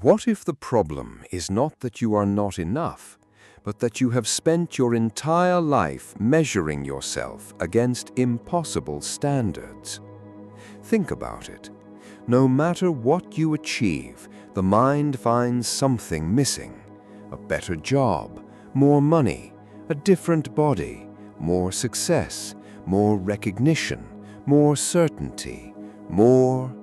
What if the problem is not that you are not enough, but that you have spent your entire life measuring yourself against impossible standards? Think about it. No matter what you achieve, the mind finds something missing. A better job, more money, a different body, more success, more recognition, more certainty, more.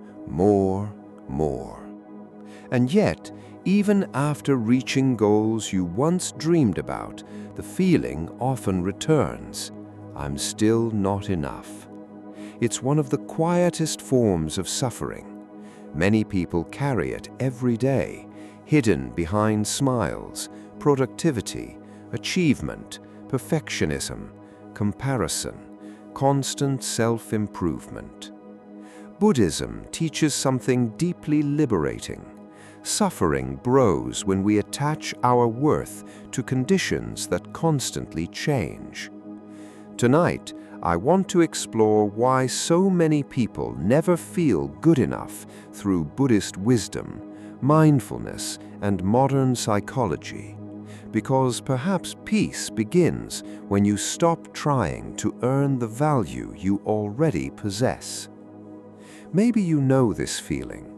And yet, even after reaching goals you once dreamed about, the feeling often returns. I'm still not enough. It's one of the quietest forms of suffering. Many people carry it every day, hidden behind smiles, productivity, achievement, perfectionism, comparison, constant self-improvement. Buddhism teaches something deeply liberating. Suffering grows when we attach our worth to conditions that constantly change. Tonight, I want to explore why so many people never feel good enough through Buddhist wisdom, mindfulness, and modern psychology. Because perhaps peace begins when you stop trying to earn the value you already possess. Maybe you know this feeling.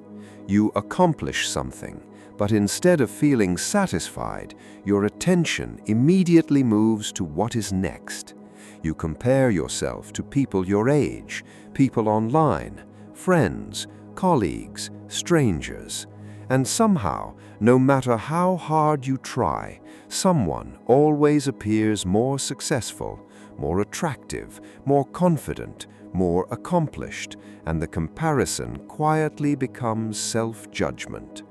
You accomplish something, but instead of feeling satisfied, your attention immediately moves to what is next. You compare yourself to people your age, people online, friends, colleagues, strangers. And somehow, no matter how hard you try, someone always appears more successful, more attractive, more confident, more accomplished, and the comparison quietly becomes self-judgment.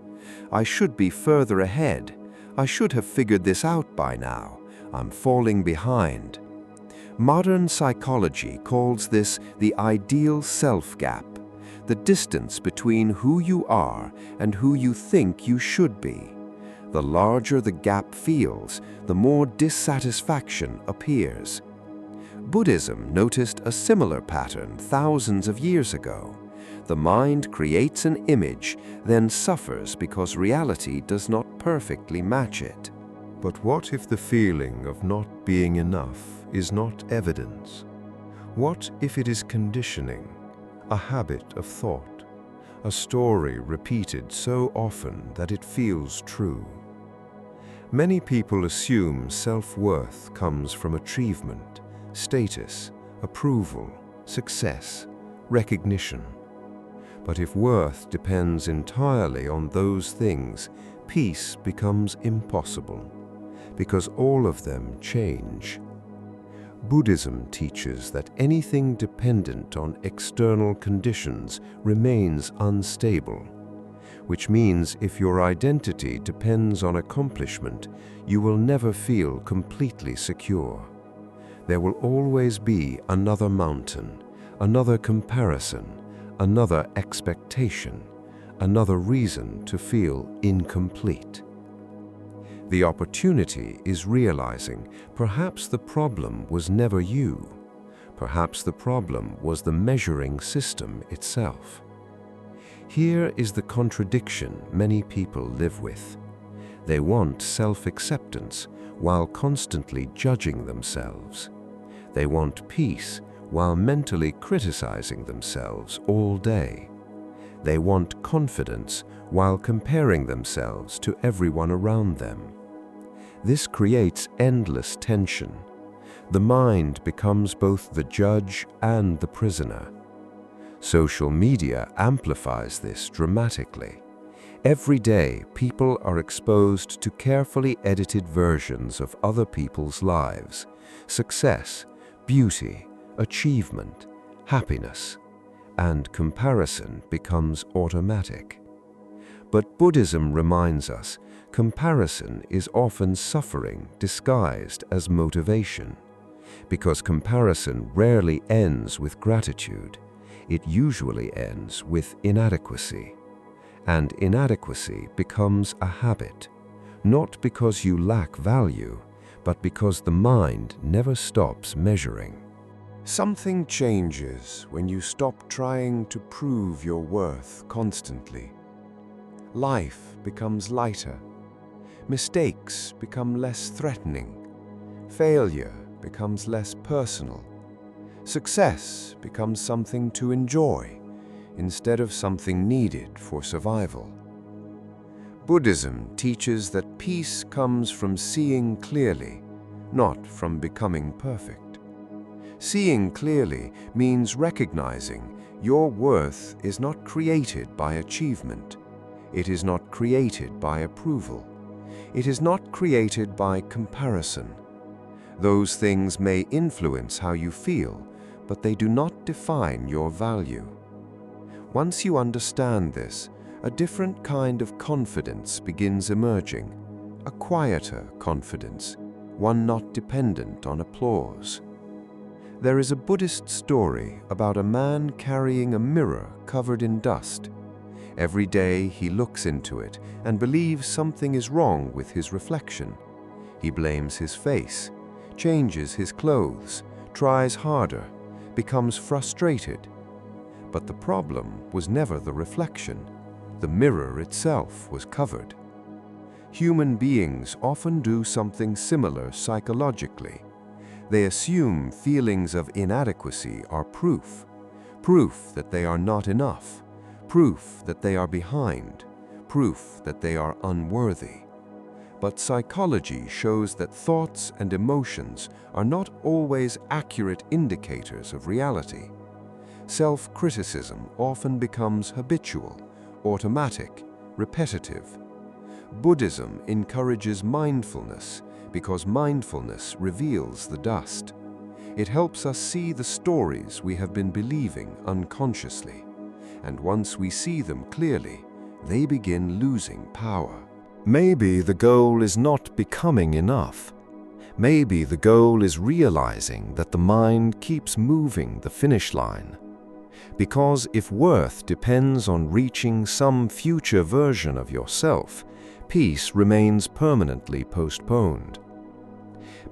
I should be further ahead. I should have figured this out by now. I'm falling behind. Modern psychology calls this the ideal self gap, the distance between who you are and who you think you should be. The larger the gap feels, the more dissatisfaction appears. Buddhism noticed a similar pattern thousands of years ago. The mind creates an image, then suffers because reality does not perfectly match it. But what if the feeling of not being enough is not evidence? What if it is conditioning, a habit of thought, a story repeated so often that it feels true? Many people assume self-worth comes from achievement, status, approval, success, recognition. But if worth depends entirely on those things, peace becomes impossible, because all of them change. Buddhism teaches that anything dependent on external conditions remains unstable, which means if your identity depends on accomplishment, you will never feel completely secure. There will always be another mountain, another comparison, another expectation, another reason to feel incomplete. The opportunity is realizing perhaps the problem was never you. Perhaps the problem was the measuring system itself. Here is the contradiction many people live with. They want self-acceptance while constantly judging themselves. They want peace while mentally criticizing themselves all day. They want confidence while comparing themselves to everyone around them. This creates endless tension. The mind becomes both the judge and the prisoner. Social media amplifies this dramatically. Every day, people are exposed to carefully edited versions of other people's lives, success, beauty, achievement, happiness, and comparison becomes automatic. But Buddhism reminds us, comparison is often suffering disguised as motivation. Because comparison rarely ends with gratitude, it usually ends with inadequacy. And inadequacy becomes a habit, not because you lack value, but because the mind never stops measuring. Something changes when you stop trying to prove your worth constantly. life becomes lighter. Mistakes become less threatening. Failure becomes less personal. Success becomes something to enjoy instead of something needed for survival. Buddhism teaches that peace comes from seeing clearly, not from becoming perfect. Seeing clearly means recognizing your worth is not created by achievement. It is not created by approval. It is not created by comparison. Those things may influence how you feel, but they do not define your value. Once you understand this, a different kind of confidence begins emerging, a quieter confidence, one not dependent on applause. There is a Buddhist story about a man carrying a mirror covered in dust. Every day he looks into it and believes something is wrong with his reflection. He blames his face, changes his clothes, tries harder, becomes frustrated. But the problem was never the reflection. The mirror itself was covered. Human beings often do something similar psychologically. They assume feelings of inadequacy are proof that they are not enough, proof that they are behind, proof that they are unworthy. But psychology shows that thoughts and emotions are not always accurate indicators of reality. Self-criticism often becomes habitual, automatic, repetitive. Buddhism encourages mindfulness because mindfulness reveals the dust. It helps us see the stories we have been believing unconsciously, and once we see them clearly, they begin losing power. Maybe the goal is not becoming enough. Maybe the goal is realizing that the mind keeps moving the finish line. Because if worth depends on reaching some future version of yourself, peace remains permanently postponed.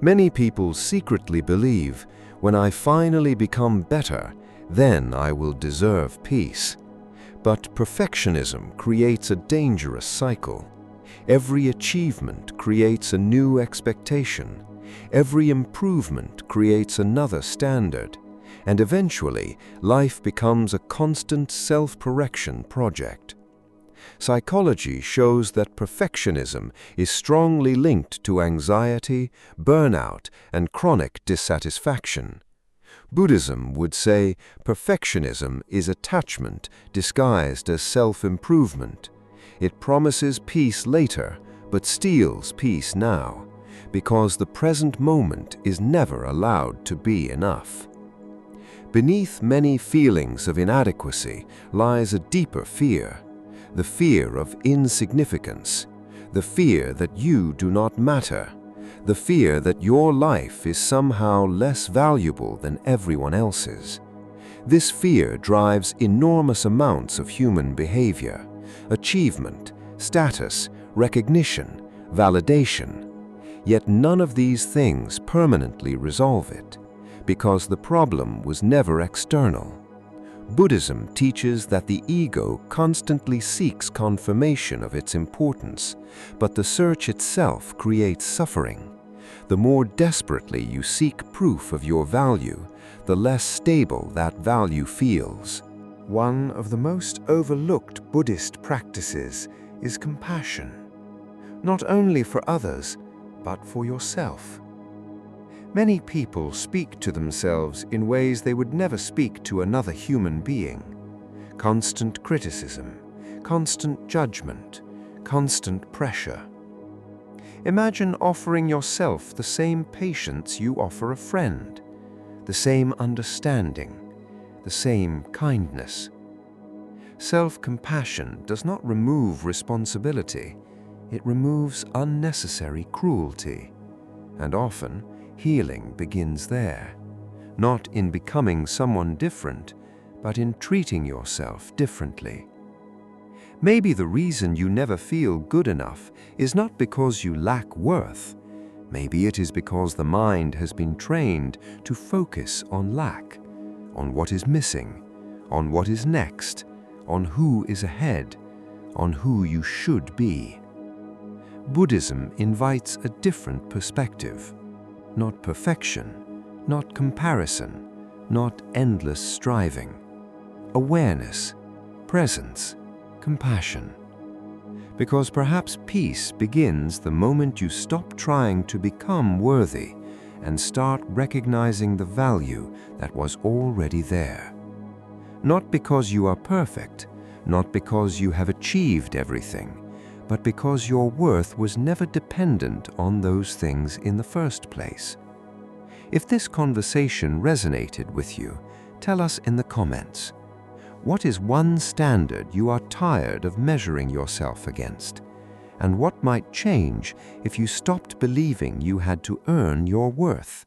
Many people secretly believe, when I finally become better, then I will deserve peace. But perfectionism creates a dangerous cycle. Every achievement creates a new expectation. Every improvement creates another standard. And eventually, life becomes a constant self-correction project. Psychology shows that perfectionism is strongly linked to anxiety, burnout, and chronic dissatisfaction. Buddhism would say perfectionism is attachment disguised as self-improvement. It promises peace later, but steals peace now, because the present moment is never allowed to be enough. Beneath many feelings of inadequacy lies a deeper fear, the fear of insignificance, the fear that you do not matter, the fear that your life is somehow less valuable than everyone else's. This fear drives enormous amounts of human behavior, achievement, status, recognition, validation. Yet none of these things permanently resolve it, because the problem was never external. Buddhism teaches that the ego constantly seeks confirmation of its importance, but the search itself creates suffering. The more desperately you seek proof of your value, the less stable that value feels. One of the most overlooked Buddhist practices is compassion, not only for others, but for yourself. Many people speak to themselves in ways they would never speak to another human being. Constant criticism, constant judgment, constant pressure. Imagine offering yourself the same patience you offer a friend, the same understanding, the same kindness. Self-compassion does not remove responsibility, it removes unnecessary cruelty, and often healing begins there, not in becoming someone different, but in treating yourself differently. Maybe the reason you never feel good enough is not because you lack worth. Maybe it is because the mind has been trained to focus on lack, on what is missing, on what is next, on who is ahead, on who you should be. Buddhism invites a different perspective. Not perfection, not comparison, not endless striving. Awareness, presence, compassion. Because perhaps peace begins the moment you stop trying to become worthy and start recognizing the value that was already there. Not because you are perfect, not because you have achieved everything, but because your worth was never dependent on those things in the first place. If this conversation resonated with you, tell us in the comments. What is one standard you are tired of measuring yourself against? And what might change if you stopped believing you had to earn your worth?